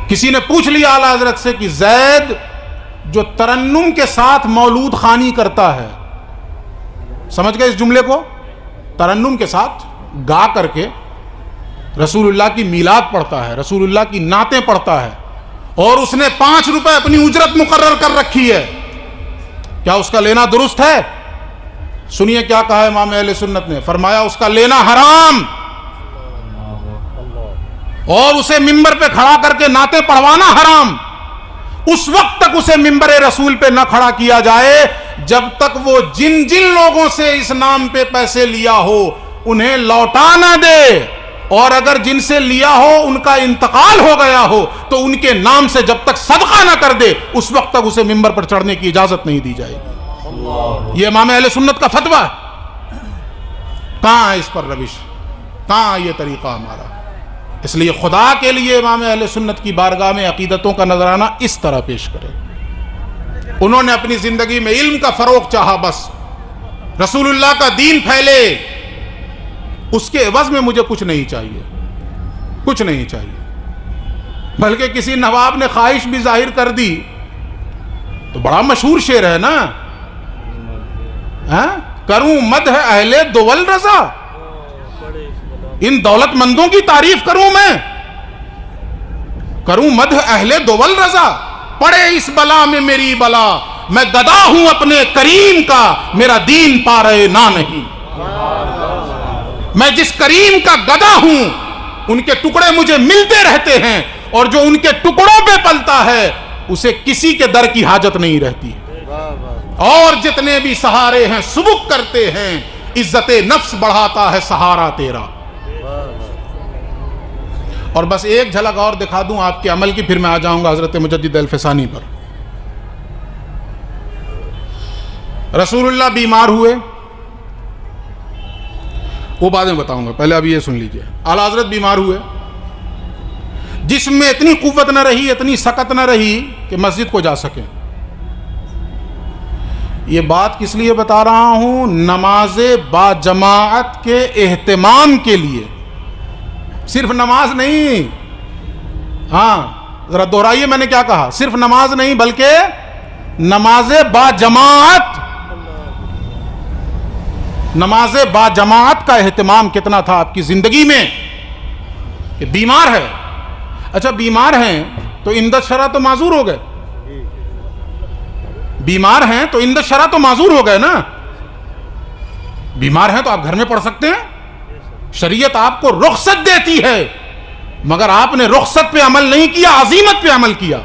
کسی نے پوچھ لیا اعلیٰ حضرت سے کہ زید جو ترنم کے ساتھ مولود خوانی کرتا ہے، سمجھ گئے اس جملے کو؟ ترنم کے ساتھ گا کر کے رسول اللہ کی میلاد پڑھتا ہے، رسول اللہ کی نعتیں پڑھتا ہے، اور اس نے 5 روپے اپنی اجرت مقرر کر رکھی ہے، کیا اس کا لینا درست ہے؟ سنیے کیا کہا امام اہل سنت نے، فرمایا اس کا لینا حرام، اور اسے ممبر پہ کھڑا کر کے نعتیں پڑھوانا حرام۔ اس وقت تک اسے ممبر رسول پہ نہ کھڑا کیا جائے جب تک وہ جن جن لوگوں سے اس نام پہ پیسے لیا ہو انہیں لوٹا نہ دے، اور اگر جن سے لیا ہو ان کا انتقال ہو گیا ہو تو ان کے نام سے جب تک صدقہ نہ کر دے اس وقت تک اسے ممبر پر چڑھنے کی اجازت نہیں دی جائے گی۔ یہ امام اہل سنت کا فتویٰ ہے۔ کہاں ہے اس پر روش؟ کہاں یہ طریقہ ہمارا؟ اس لیے خدا کے لیے امام اہل سنت کی بارگاہ میں عقیدتوں کا نذرانہ اس طرح پیش کرے۔ انہوں نے اپنی زندگی میں علم کا فروغ چاہا، بس رسول اللہ کا دین پھیلے، اس کے عوض میں مجھے کچھ نہیں چاہیے، کچھ نہیں چاہیے۔ بلکہ کسی نواب نے خواہش بھی ظاہر کر دی تو بڑا مشہور شعر ہے نا، کروں مدح اہل دول رضا، ان دولت مندوں کی تعریف کروں میں، کروں مدح اہل دول رضا، پڑے اس بلا میں میری بلا، میں گدا ہوں اپنے کریم کا، میرا دین پارے نہ نہیں۔ میں جس کریم کا گدا ہوں ان کے ٹکڑے مجھے ملتے رہتے ہیں، اور جو ان کے ٹکڑوں پہ پلتا ہے اسے کسی کے در کی حاجت نہیں رہتی، اور جتنے بھی سہارے ہیں سبک کرتے ہیں، عزت نفس بڑھاتا ہے سہارا تیرا۔ اور بس ایک جھلک اور دکھا دوں آپ کے عمل کی، پھر میں آ جاؤں گا حضرت مجدد الفسانی پر۔ رسول اللہ بیمار ہوئے، وہ بعد میں بتاؤں گا، پہلے ابھی یہ سن لیجئے۔ اعلیٰ حضرت بیمار ہوئے، جسم میں اتنی قوت نہ رہی، اتنی سکت نہ رہی کہ مسجد کو جا سکیں۔ یہ بات کس لیے بتا رہا ہوں؟ نماز با جماعت کے اہتمام کے لیے، صرف نماز نہیں، ہاں ذرا دہرائیے میں نے کیا کہا، صرف نماز نہیں بلکہ نماز با جماعت، نماز با جماعت کا اہتمام کتنا تھا آپ کی زندگی میں؟ کہ بیمار ہے، اچھا بیمار ہیں تو اندت شرع تو معذور ہو گئے، بیمار ہیں تو اندت شرع تو معذور ہو گئے نا، بیمار ہیں تو آپ گھر میں پڑھ سکتے ہیں، شریعت آپ کو رخصت دیتی ہے، مگر آپ نے رخصت پہ عمل نہیں کیا، عزیمت پہ عمل کیا،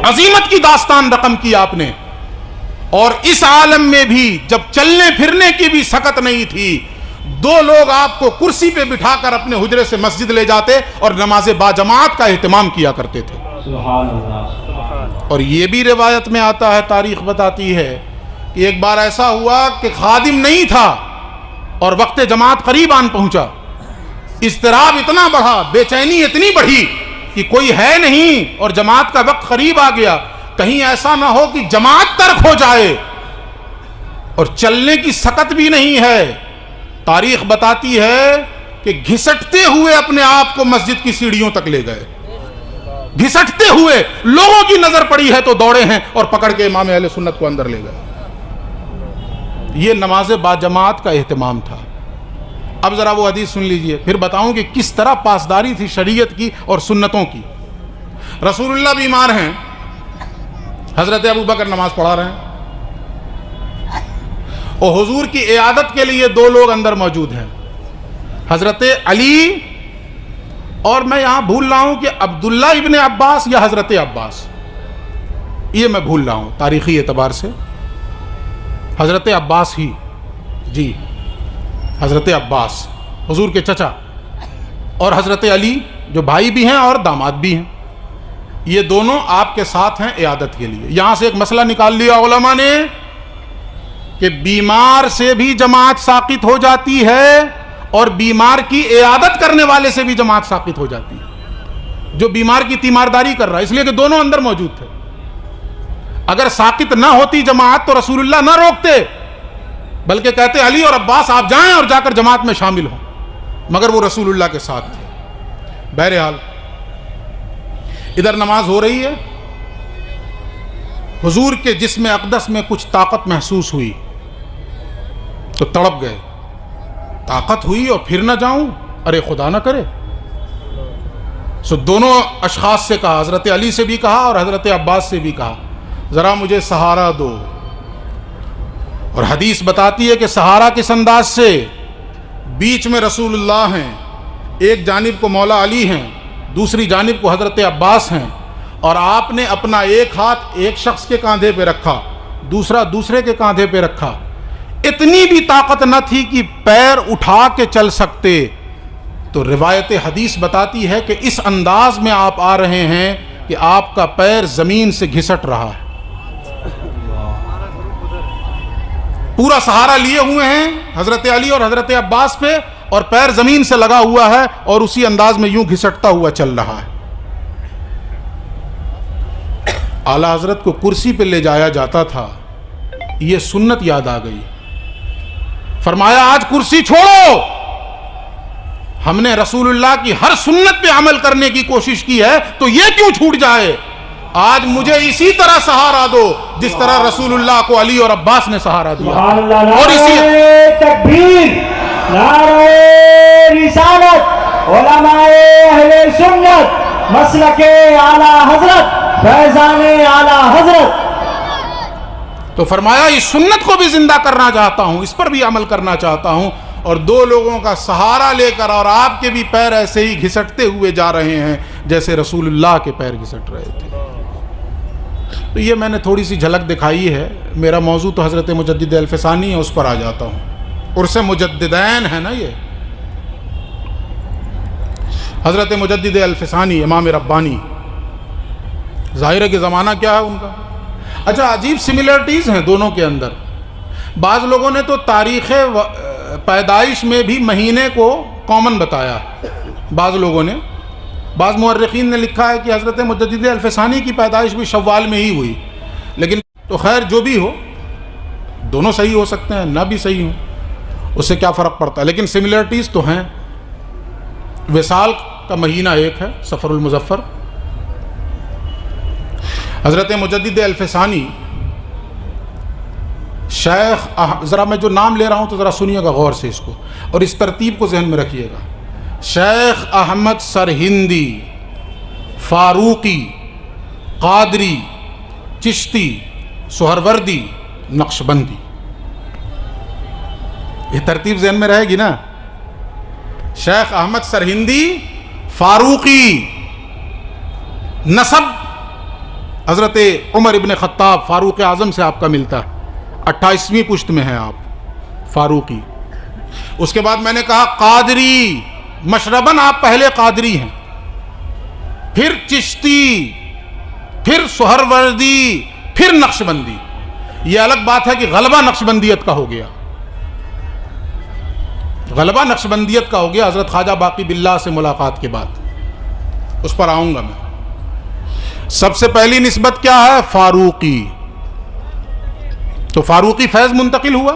عزیمت کی داستان رقم کی آپ نے۔ اور اس عالم میں بھی جب چلنے پھرنے کی بھی سکت نہیں تھی، 2 لوگ آپ کو کرسی پہ بٹھا کر اپنے حجرے سے مسجد لے جاتے اور نماز با جماعت کا اہتمام کیا کرتے تھے۔ اور یہ بھی روایت میں آتا ہے، تاریخ بتاتی ہے کہ ایک بار ایسا ہوا کہ خادم نہیں تھا اور وقت جماعت قریب آن پہنچا، اضطراب اتنا بڑھا، بے چینی اتنی بڑھی کہ کوئی ہے نہیں اور جماعت کا وقت قریب آ گیا، کہیں ایسا نہ ہو کہ جماعت ترک ہو جائے، اور چلنے کی سکت بھی نہیں ہے۔ تاریخ بتاتی ہے کہ گھسٹتے ہوئے اپنے آپ کو مسجد کی سیڑھیوں تک لے گئے، گھسٹتے ہوئے، لوگوں کی نظر پڑی ہے تو دوڑے ہیں اور پکڑ کے امام اہل سنت کو اندر لے گئے۔ یہ نماز با جماعت کا اہتمام تھا۔ اب ذرا وہ حدیث سن لیجئے، پھر بتاؤں کہ کس طرح پاسداری تھی شریعت کی اور سنتوں کی۔ رسول اللہ بیمار ہیں، حضرت ابوبکر نماز پڑھا رہے ہیں، اور حضور کی عیادت کے لیے 2 لوگ اندر موجود ہیں، حضرت علی، اور میں یہاں بھول رہا ہوں کہ عبداللہ ابن عباس یا حضرت عباس، یہ میں بھول رہا ہوں تاریخی اعتبار سے، حضرت عباس ہی، جی حضرت عباس حضور کے چچا، اور حضرت علی جو بھائی بھی ہیں اور داماد بھی ہیں، یہ دونوں آپ کے ساتھ ہیں عیادت کے لیے۔ یہاں سے ایک مسئلہ نکال لیا علماء نے کہ بیمار سے بھی جماعت ساقط ہو جاتی ہے اور بیمار کی عیادت کرنے والے سے بھی جماعت ساقط ہو جاتی ہے، جو بیمار کی تیمارداری کر رہا ہے، اس لیے کہ دونوں اندر موجود تھے۔ اگر ساقط نہ ہوتی جماعت تو رسول اللہ نہ روکتے، بلکہ کہتے علی اور عباس آپ جائیں اور جا کر جماعت میں شامل ہوں، مگر وہ رسول اللہ کے ساتھ تھے۔ بہرحال ادھر نماز ہو رہی ہے، حضور کے جسم اقدس میں کچھ طاقت محسوس ہوئی تو تڑپ گئے، طاقت ہوئی اور پھر نہ جاؤں، ارے خدا نہ کرے۔ سو دونوں اشخاص سے کہا، حضرت علی سے بھی کہا اور حضرت عباس سے بھی کہا، ذرا مجھے سہارا دو۔ اور حدیث بتاتی ہے کہ سہارا کس انداز سے، بیچ میں رسول اللہ ہیں، ایک جانب کو مولا علی ہیں، دوسری جانب کو حضرت عباس ہیں، اور آپ نے اپنا ایک ہاتھ ایک شخص کے کاندھے پہ رکھا، دوسرا دوسرے کے کاندھے پہ رکھا۔ اتنی بھی طاقت نہ تھی کہ پیر اٹھا کے چل سکتے، تو روایت حدیث بتاتی ہے کہ اس انداز میں آپ آ رہے ہیں کہ آپ کا پیر زمین سے گھسٹ رہا ہے، پورا سہارا لیے ہوئے ہیں حضرت علی اور حضرت عباس پہ، اور پیر زمین سے لگا ہوا ہے اور اسی انداز میں یوں گھسٹتا ہوا چل رہا ہے۔ اعلی حضرت کو کرسی پہ لے جایا جاتا تھا، یہ سنت یاد آ گئی، فرمایا آج کرسی چھوڑو، ہم نے رسول اللہ کی ہر سنت پہ عمل کرنے کی کوشش کی ہے تو یہ کیوں چھوٹ جائے، آج مجھے اسی طرح سہارا دو جس طرح رسول اللہ کو علی اور عباس نے سہارا دیا۔ اور اسی تکبیر، نعرہ رسالت، علماء اہل سنت، مسلک اعلی حضرت، فیضان اعلی حضرت۔ تو فرمایا اس سنت کو بھی زندہ کرنا چاہتا ہوں، اس پر بھی عمل کرنا چاہتا ہوں، اور دو لوگوں کا سہارا لے کر، اور آپ کے بھی پیر ایسے ہی گھسٹتے ہوئے جا رہے ہیں جیسے رسول اللہ کے پیر گھسٹ رہے تھے۔ تو یہ میں نے تھوڑی سی جھلک دکھائی ہے، میرا موضوع تو حضرت مجدد الفسانی ہے، اس پر آ جاتا ہوں۔ عرس مجددین ہے نا یہ، حضرت مجدد الفسانی امام ربانی، ظاہر ہے کہ زمانہ کیا ہے ان کا۔ اچھا، عجیب سملرٹیز ہیں دونوں کے اندر۔ بعض لوگوں نے تو تاریخ پیدائش میں بھی مہینے کو کامن بتایا ہے، بعض لوگوں نے، بعض مورخین نے لکھا ہے کہ حضرت مجدد الفسانی کی پیدائش بھی شوال میں ہی ہوئی، لیکن تو خیر جو بھی ہو، دونوں صحیح ہو سکتے ہیں، نہ بھی صحیح ہوں، اس سے کیا فرق پڑتا ہے، لیکن سملرٹیز تو ہیں۔ وصال کا مہینہ ایک ہے، صفر المظفر۔ حضرت مجدد الفسانی شیخ ذرا میں جو نام لے رہا ہوں تو ذرا سنیے گا غور سے اس کو، اور اس ترتیب کو ذہن میں رکھیے گا۔ شیخ احمد سرہندی، فاروقی، قادری، چشتی، سہروردی، نقشبندی، یہ ترتیب ذہن میں رہے گی نا۔ شیخ احمد سرہندی، فاروقی، نسب حضرت عمر ابن خطاب فاروق اعظم سے آپ کا ملتا ہے، 28ویں پشت میں ہیں آپ فاروقی۔ اس کے بعد میں نے کہا قادری، مشرباً آپ پہلے قادری ہیں، پھر چشتی، پھر سہروردی، پھر نقشبندی۔ یہ الگ بات ہے کہ غلبہ نقشبندیت کا ہو گیا، غلبہ نقشبندیت کا ہو گیا حضرت خواجہ باقی باللہ سے ملاقات کے بعد، اس پر آؤں گا میں۔ سب سے پہلی نسبت کیا ہے؟ فاروقی۔ تو فاروقی فیض منتقل ہوا۔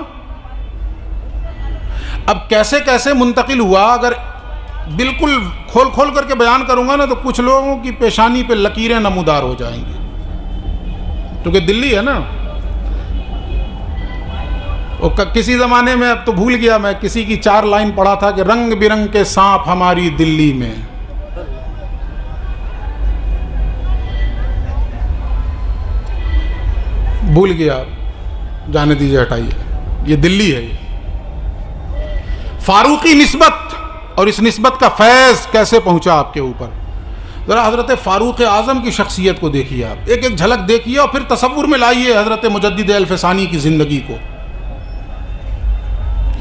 اب کیسے کیسے منتقل ہوا، اگر بالکل کھول کھول کر کے بیان کروں گا نا تو کچھ لوگوں کی پیشانی پہ لکیریں نمودار ہو جائیں گی، کیونکہ دلی ہے نا۔ کسی زمانے میں، اب تو بھول گیا میں، کسی کی 4 لائن پڑھا تھا کہ رنگ برنگ کے سانپ ہماری دلی میں، بھول گیا، جانے دیجیے، ہٹائیے، یہ دلی ہے۔ فاروقی نسبت، اور اس نسبت کا فیض کیسے پہنچا آپ کے اوپر، ذرا حضرت فاروق اعظم کی شخصیت کو دیکھیے، آپ ایک ایک جھلک دیکھیے اور پھر تصور میں لائیے حضرت مجدد الفسانی کی زندگی کو۔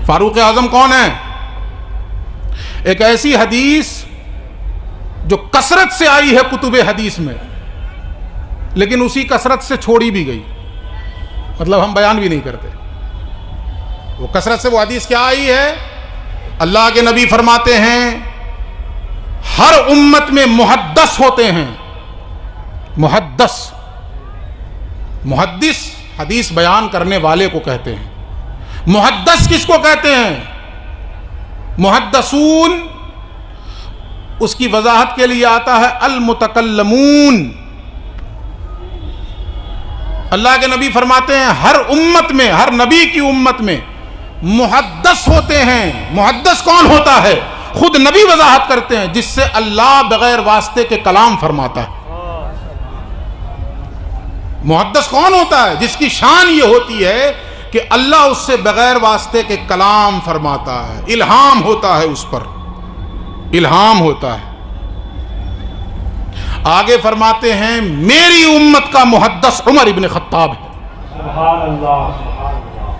فاروق اعظم کون ہے؟ ایک ایسی حدیث جو کثرت سے آئی ہے کتب حدیث میں، لیکن اسی کثرت سے چھوڑی بھی گئی، مطلب ہم بیان بھی نہیں کرتے۔ وہ کثرت سے وہ حدیث کیا آئی ہے؟ اللہ کے نبی فرماتے ہیں ہر امت میں محدث ہوتے ہیں۔ محدث، محدث حدیث بیان کرنے والے کو کہتے ہیں۔ محدث کس کو کہتے ہیں؟ محدثون اس کی وضاحت کے لیے آتا ہے المتکلمون. اللہ کے نبی فرماتے ہیں ہر امت میں، ہر نبی کی امت میں محدث ہوتے ہیں. محدث کون ہوتا ہے؟ خود نبی وضاحت کرتے ہیں جس سے اللہ بغیر واسطے کے کلام فرماتا ہے. محدث کون ہوتا ہے؟ جس کی شان یہ ہوتی ہے کہ اللہ اس سے بغیر واسطے کے کلام فرماتا ہے، الہام ہوتا ہے، اس پر الہام ہوتا ہے. آگے فرماتے ہیں میری امت کا محدث عمر ابن خطاب ہے. سبحان اللہ، سبحان اللہ.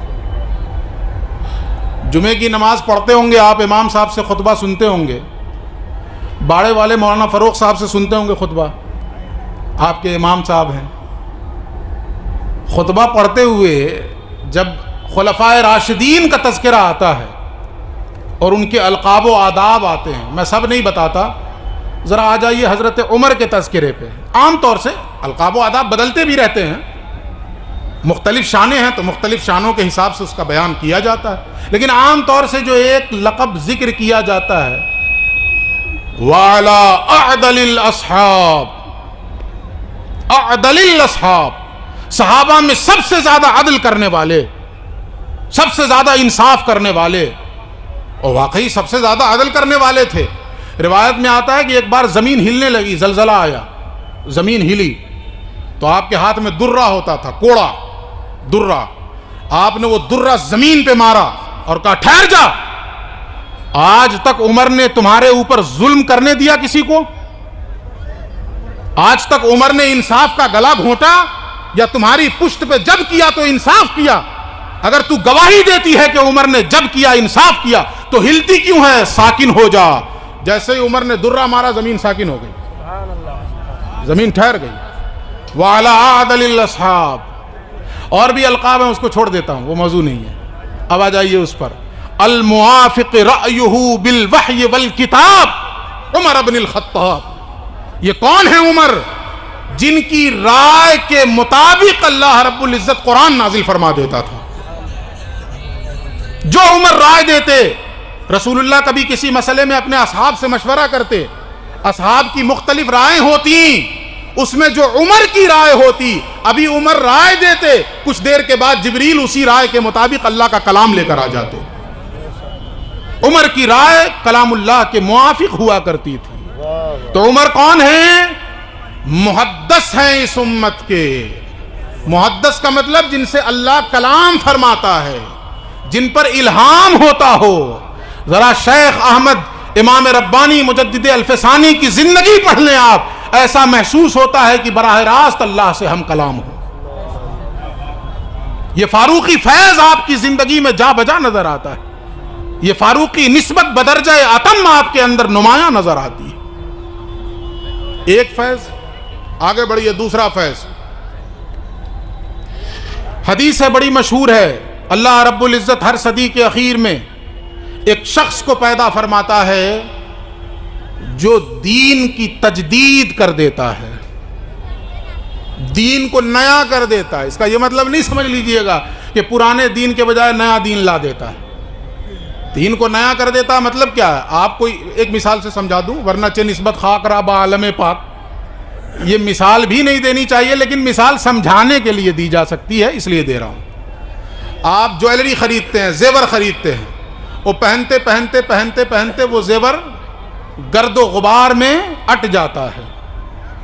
جمعے کی نماز پڑھتے ہوں گے آپ، امام صاحب سے خطبہ سنتے ہوں گے، باڑے والے مولانا فاروق صاحب سے سنتے ہوں گے خطبہ، آپ کے امام صاحب ہیں. خطبہ پڑھتے ہوئے جب خلفائے راشدین کا تذکرہ آتا ہے اور ان کے القاب و آداب آتے ہیں، میں سب نہیں بتاتا، ذرا آ جائیے حضرت عمر کے تذکرے پہ. عام طور سے القاب و آداب بدلتے بھی رہتے ہیں، مختلف شانیں ہیں تو مختلف شانوں کے حساب سے اس کا بیان کیا جاتا ہے، لیکن عام طور سے جو ایک لقب ذکر کیا جاتا ہے وَعَلَىٰ أَعْدَلِ الْأَصْحَابِ، أَعْدَلِ الْأَصْحَابِ، صحابہ میں سب سے زیادہ عدل کرنے والے، سب سے زیادہ انصاف کرنے والے، اور واقعی سب سے زیادہ عدل کرنے والے تھے. روایت میں آتا ہے کہ ایک بار زمین ہلنے لگی، زلزلہ آیا، زمین ہلی تو آپ کے ہاتھ میں درہ ہوتا تھا، کوڑا درہ. آپ نے وہ درہ زمین پہ مارا اور کہا ٹھہر جا، آج تک عمر نے تمہارے اوپر ظلم کرنے دیا کسی کو؟ آج تک عمر نے انصاف کا گلا گھونٹا یا تمہاری پشت پہ جب کیا تو انصاف کیا؟ اگر تو گواہی دیتی ہے کہ عمر نے جب کیا انصاف کیا تو ہلتی کیوں ہے؟ ساکن ہو جا. جیسے ہی عمر نے درہ مارا زمین ساکن ہو گئی، زمین ٹھہر گئی. وَعَلَىٰ أَعْدَلِ الْأَصْحَابِ. اور بھی القاب ہیں، اس کو چھوڑ دیتا ہوں، وہ موضوع نہیں ہے. اب آ جائیے اس پر. الموافق رأیہ بالوحی والکتاب عمر بن الخطاب. یہ کون ہے عمر؟ جن کی رائے کے مطابق اللہ رب العزت قرآن نازل فرما دیتا تھا. جو عمر رائے دیتے، رسول اللہ کبھی کسی مسئلے میں اپنے اصحاب سے مشورہ کرتے، اصحاب کی مختلف رائیں ہوتی، اس میں جو عمر کی رائے ہوتی، ابھی عمر رائے دیتے، کچھ دیر کے بعد جبریل اسی رائے کے مطابق اللہ کا کلام لے کر آ جاتے. عمر کی رائے کلام اللہ کے موافق ہوا کرتی تھی. تو عمر کون ہیں؟ محدث ہیں اس امت کے. محدث کا مطلب جن سے اللہ کلام فرماتا ہے، جن پر الہام ہوتا ہو. ذرا شیخ احمد امام ربانی مجدد الفسانی کی زندگی پڑھ لیں آپ، ایسا محسوس ہوتا ہے کہ براہ راست اللہ سے ہم کلام ہو. یہ فاروقی فیض آپ کی زندگی میں جا بجا نظر آتا ہے. یہ فاروقی نسبت بدرجہ اتم آپ کے اندر نمایاں نظر آتی ہے. ایک فیض. آگے بڑھیے دوسرا فیض. حدیث ہے بڑی مشہور ہے، اللہ رب العزت ہر صدی کے اخیر میں ایک شخص کو پیدا فرماتا ہے جو دین کی تجدید کر دیتا ہے، دین کو نیا کر دیتا ہے. اس کا یہ مطلب نہیں سمجھ لیجئے گا کہ پرانے دین کے بجائے نیا دین لا دیتا ہے. دین کو نیا کر دیتا مطلب کیا ہے؟ آپ کو ایک مثال سے سمجھا دوں، ورنہ چہ نسبت خاک را با عالم پاک، یہ مثال بھی نہیں دینی چاہیے لیکن مثال سمجھانے کے لیے دی جا سکتی ہے، اس لیے دے رہا ہوں. آپ جویلری خریدتے ہیں، زیور خریدتے ہیں، وہ پہنتے پہنتے پہنتے پہنتے وہ زیور گرد و غبار میں اٹ جاتا ہے.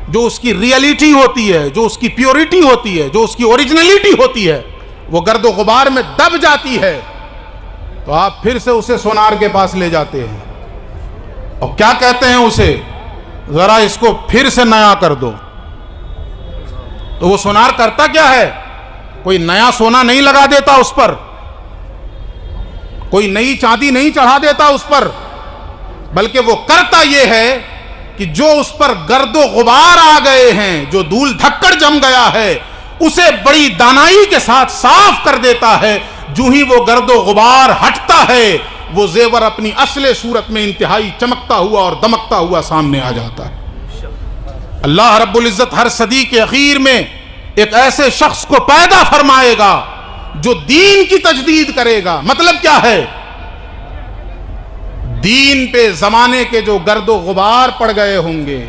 جو اس کی ریئلٹی ہوتی ہے، جو اس کی پیورٹی ہوتی ہے، جو اس کی اوریجنلٹی ہوتی ہے، وہ گرد و غبار میں دب جاتی ہے. تو آپ پھر سے اسے سونار کے پاس لے جاتے ہیں اور کیا کہتے ہیں اسے؟ ذرا اس کو پھر سے نیا کر دو. تو وہ سونار کرتا کیا ہے؟ کوئی نیا سونا نہیں لگا دیتا اس پر، کوئی نئی چاندی نہیں چڑھا دیتا اس پر، بلکہ وہ کرتا یہ ہے کہ جو اس پر گرد و غبار آ گئے ہیں، جو دھول دھکڑ جم گیا ہے، اسے بڑی دانائی کے ساتھ صاف کر دیتا ہے. جو ہی وہ گرد و غبار ہٹتا ہے، وہ زیور اپنی اصل صورت میں انتہائی چمکتا ہوا اور دمکتا ہوا سامنے آ جاتا ہے. اللہ رب العزت ہر صدی کے اخیر میں ایک ایسے شخص کو پیدا فرمائے گا جو دین کی تجدید کرے گا. مطلب کیا ہے؟ دین پہ زمانے کے جو گرد و غبار پڑ گئے ہوں گے،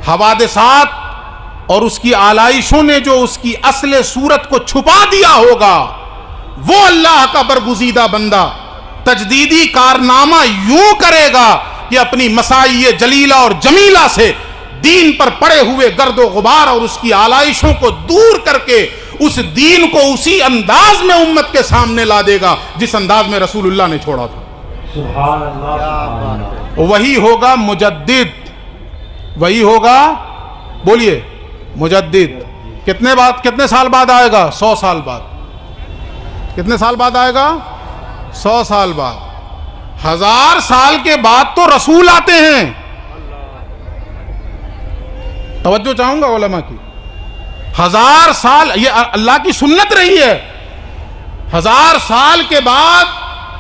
حوادثات اور اس کی آلائشوں نے جو اس کی اصل صورت کو چھپا دیا ہوگا، وہ اللہ کا برگزیدہ بندہ تجدیدی کارنامہ یوں کرے گا کہ اپنی مسائی جلیلہ اور جمیلہ سے دین پر پڑے ہوئے گرد و غبار اور اس کی آلائشوں کو دور کر کے اس دین کو اسی انداز میں امت کے سامنے لا دے گا جس انداز میں رسول اللہ نے چھوڑا تھا۔ سبحان اللہ سبحان اللہ۔ وہی ہوگا مجدد، وہی ہوگا، بولیے مجدد۔ کتنے سال بعد آئے گا؟ 100 سال بعد۔ کتنے سال بعد آئے گا؟ 100 سال بعد۔ 1000 سال کے بعد تو رسول آتے ہیں۔ توجہ چاہوں گا علماء کی، 1000 سال یہ اللہ کی سنت رہی ہے۔ 1000 سال کے بعد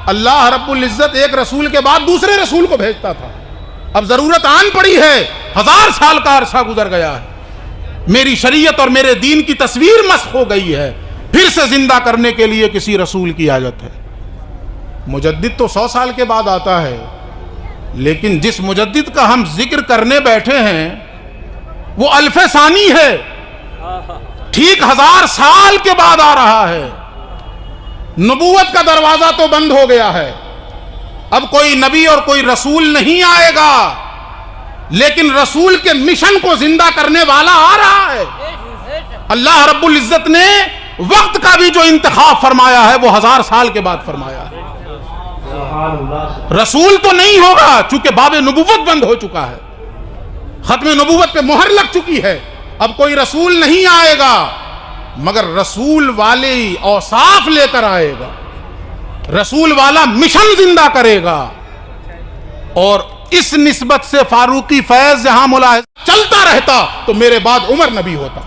اللہ رب العزت ایک رسول کے بعد دوسرے رسول کو بھیجتا تھا۔ اب ضرورت آن پڑی ہے، 1000 سال کا عرصہ گزر گیا ہے، میری شریعت اور میرے دین کی تصویر مسخ ہو گئی ہے، پھر سے زندہ کرنے کے لیے کسی رسول کی حاجت ہے۔ مجدد تو 100 سال کے بعد آتا ہے، لیکن جس مجدد کا ہم ذکر کرنے بیٹھے ہیں وہ الف ثانی ہے، ٹھیک 1000 سال کے بعد آ رہا ہے۔ نبوت کا دروازہ تو بند ہو گیا ہے، اب کوئی نبی اور کوئی رسول نہیں آئے گا، لیکن رسول کے مشن کو زندہ کرنے والا آ رہا ہے۔ اللہ رب العزت نے وقت کا بھی جو انتخاب فرمایا ہے وہ 1000 سال کے بعد فرمایا ہے۔ سبحان اللہ۔ رسول تو نہیں ہوگا چونکہ باب نبوت بند ہو چکا ہے، ختم نبوت پہ مہر لگ چکی ہے، اب کوئی رسول نہیں آئے گا، مگر رسول والے اوصاف لے کر آئے گا، رسول والا مشن زندہ کرے گا۔ اور اس نسبت سے فاروقی فیض جہاں ملاحظہ چلتا رہتا تو میرے بعد عمر نبی ہوتا،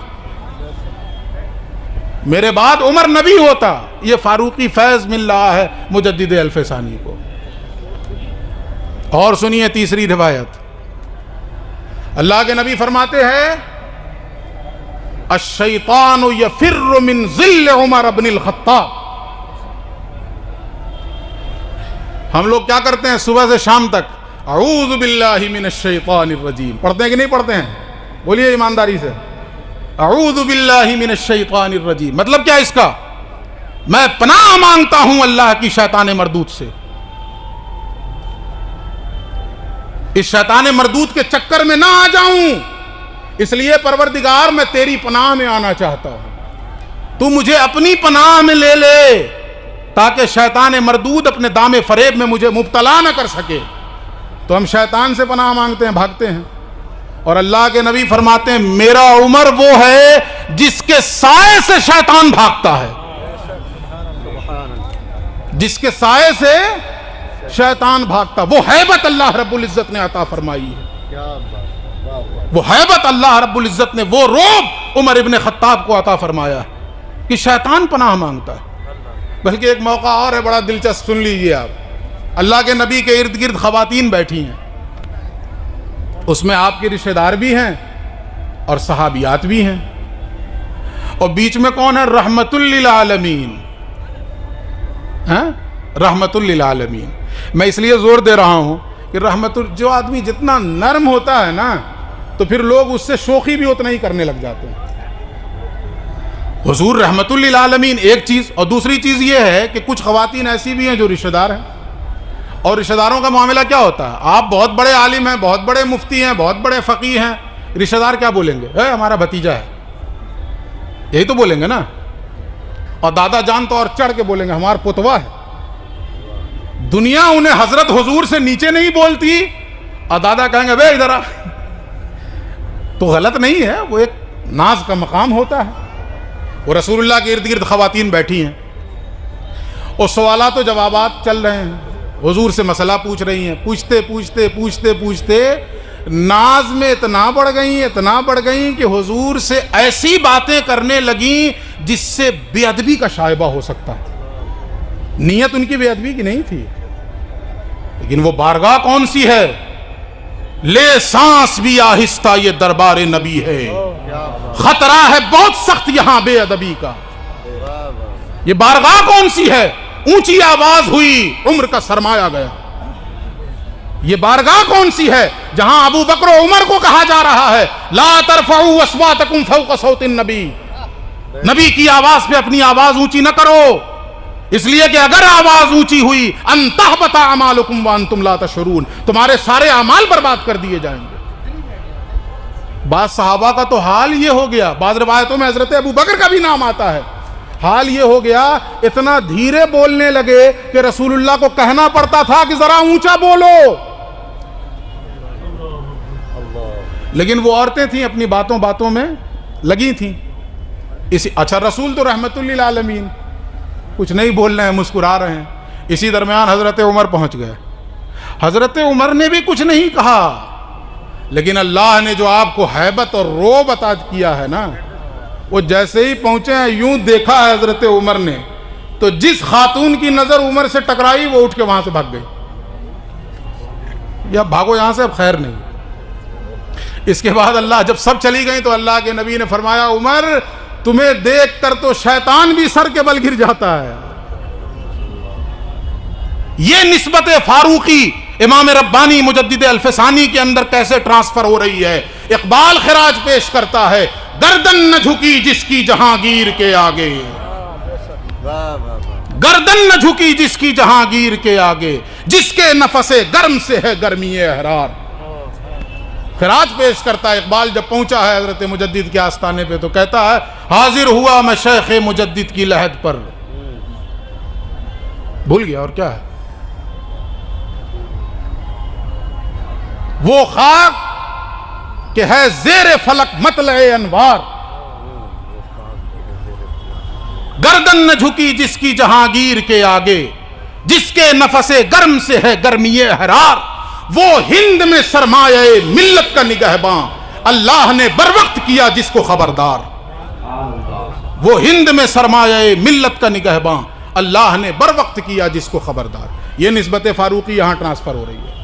میرے بعد عمر نبی ہوتا۔ یہ فاروقی فیض مل رہا ہے مجدد الف ثانی کو۔ اور سنیے تیسری روایت، اللہ کے نبی فرماتے ہیں الشیطان یفر من ظل عمر بن الخطاب۔ ہم لوگ کیا کرتے ہیں صبح سے شام تک اعوذ باللہ من الشیطان الرجیم پڑھتے ہیں کہ نہیں پڑھتے ہیں؟ بولیے ایمانداری سے، اعوذ باللہ من الشیطان الرجیم مطلب کیا اس کا؟ میں پناہ مانگتا ہوں اللہ کی شیطان مردود سے، اس شیطان مردود کے چکر میں نہ آ جاؤں، اس لیے پروردگار میں تیری پناہ میں آنا چاہتا ہوں، تو مجھے اپنی پناہ میں لے لے تاکہ شیطان مردود اپنے دام فریب میں مجھے مبتلا نہ کر سکے۔ تو ہم شیطان سے پناہ مانگتے ہیں، بھاگتے ہیں، اور اللہ کے نبی فرماتے ہیں میرا عمر وہ ہے جس کے سائے سے شیطان بھاگتا ہے، جس کے سائے سے شیطان بھاگتا، وہ ہیبت اللہ رب العزت نے عطا فرمائی ہے، وہ ہیبت اللہ رب العزت نے، وہ رعب عمر ابن خطاب کو عطا فرمایا ہے کہ شیطان پناہ مانگتا ہے۔ بلکہ ایک موقع اور ہے بڑا دلچسپ، سن لیجئے آپ، اللہ کے نبی کے ارد گرد خواتین بیٹھی ہیں، اس میں آپ کے رشتہ دار بھی ہیں اور صحابیات بھی ہیں، اور بیچ میں کون ہے؟ رحمت للعالمین، رحمت للعالمین۔ میں اس لیے زور دے رہا ہوں کہ جو آدمی جتنا نرم ہوتا ہے نا تو پھر لوگ اس سے شوخی بھی اتنا ہی کرنے لگ جاتے ہیں۔ حضور رحمت للعالمین ایک چیز، اور دوسری چیز یہ ہے کہ کچھ خواتین ایسی بھی ہیں جو رشتہ دار ہیں، اور رشتہ داروں کا معاملہ کیا ہوتا ہے؟ آپ بہت بڑے عالم ہیں، بہت بڑے مفتی ہیں، بہت بڑے فقیہ ہیں، رشتہ دار کیا بولیں گے؟ ہمارا بھتیجا ہے، یہی تو بولیں گے نا، اور دادا جان تو اور چڑھ کے بولیں گے ہمارا پتوا ہے۔ دنیا انہیں حضرت حضور سے نیچے نہیں بولتی، اور دادا کہیں گے بے ادھر آ، تو غلط نہیں ہے، وہ ایک ناز کا مقام ہوتا ہے۔ وہ رسول اللہ کے ارد گرد خواتین بیٹھی ہیں اور سوالات و جوابات چل رہے ہیں، حضور سے مسئلہ پوچھ رہی ہیں، پوچھتے پوچھتے پوچھتے پوچھتے ناز میں اتنا بڑھ گئیں کہ حضور سے ایسی باتیں کرنے لگیں جس سے بے ادبی کا شائبہ ہو سکتا ہے۔ نیت ان کی بے ادبی کی نہیں تھی، لیکن وہ بارگاہ کون سی ہے؟ لے سانس بھی آہستہ یہ دربار نبی ہے، خطرہ ہے بہت سخت یہاں بے ادبی کا۔ یہ بارگاہ کون سی ہے؟ اونچی آواز ہوئی، عمر کا سرمایہ گیا، یہ بارگاہ کون سی ہے جہاں ابو بکر و عمر کو کہا جا رہا ہے لا ترفعوا اصواتکم فوق صوت النبی، نبی کی آواز پہ اپنی آواز اونچی نہ کرو، اس لیے کہ اگر آواز اونچی ہوئی ان تحبط اعمالکم وانتم لا تشعرون، تمہارے سارے اعمال برباد کر دیے جائیں گے۔ بعض صحابہ کا تو حال یہ ہو گیا، بعض روایتوں میں حضرت ابو بکر کا بھی نام آتا ہے، حال یہ ہو گیا اتنا دھیرے بولنے لگے کہ رسول اللہ کو کہنا پڑتا تھا کہ ذرا اونچا بولو، لیکن وہ عورتیں تھیں اپنی باتوں باتوں میں لگی تھیں۔ اچھا رسول تو رحمت للعالمین کچھ نہیں بول رہے ہیں، مسکرا رہے ہیں، اسی درمیان حضرت عمر پہنچ گئے۔ حضرت عمر نے بھی کچھ نہیں کہا، لیکن اللہ نے جو آپ کو ہیبت اور رعب عطا کیا ہے نا، وہ جیسے ہی پہنچے ہیں یوں دیکھا ہے حضرت عمر نے تو جس خاتون کی نظر عمر سے ٹکرائی وہ اٹھ کے وہاں سے بھاگ گئی، یا بھاگو یہاں سے، اب خیر نہیں۔ اس کے بعد اللہ جب سب چلی گئیں تو اللہ کے نبی نے فرمایا عمر تمہیں دیکھ کر تو شیطان بھی سر کے بل گر جاتا ہے۔ یہ نسبت فاروقی امام ربانی مجدد الفسانی کے اندر کیسے ٹرانسفر ہو رہی ہے۔ اقبال خراج پیش کرتا ہے گردن نہ جھکی جس کی جہانگیر کے آگے، گردن نہ جھکی جس کی جہانگیر کے آگے، جس کے نفس گرم سے ہے گرمی احرار۔ خراج پیش کرتا ہے اقبال جب پہنچا ہے حضرت مجدد کے آستانے پہ تو کہتا ہے حاضر ہوا میں شیخ مجدد کی لحد پر، بھول گیا اور کیا ہے، وہ خاک کہ ہے زیر فلک مطلع انوار، گردن نہ جھکی جس کی جہانگیر کے آگے، جس کے نفس گرم سے ہے گرمی حرار، وہ ہند میں سرمایہ ملت کا نگہباں، اللہ نے بر وقت کیا جس کو خبردار، وہ ہند میں سرمایہ ملت کا نگہباں، اللہ نے بر وقت کیا جس کو خبردار۔ یہ نسبت فاروقی یہاں ٹرانسفر ہو رہی ہے۔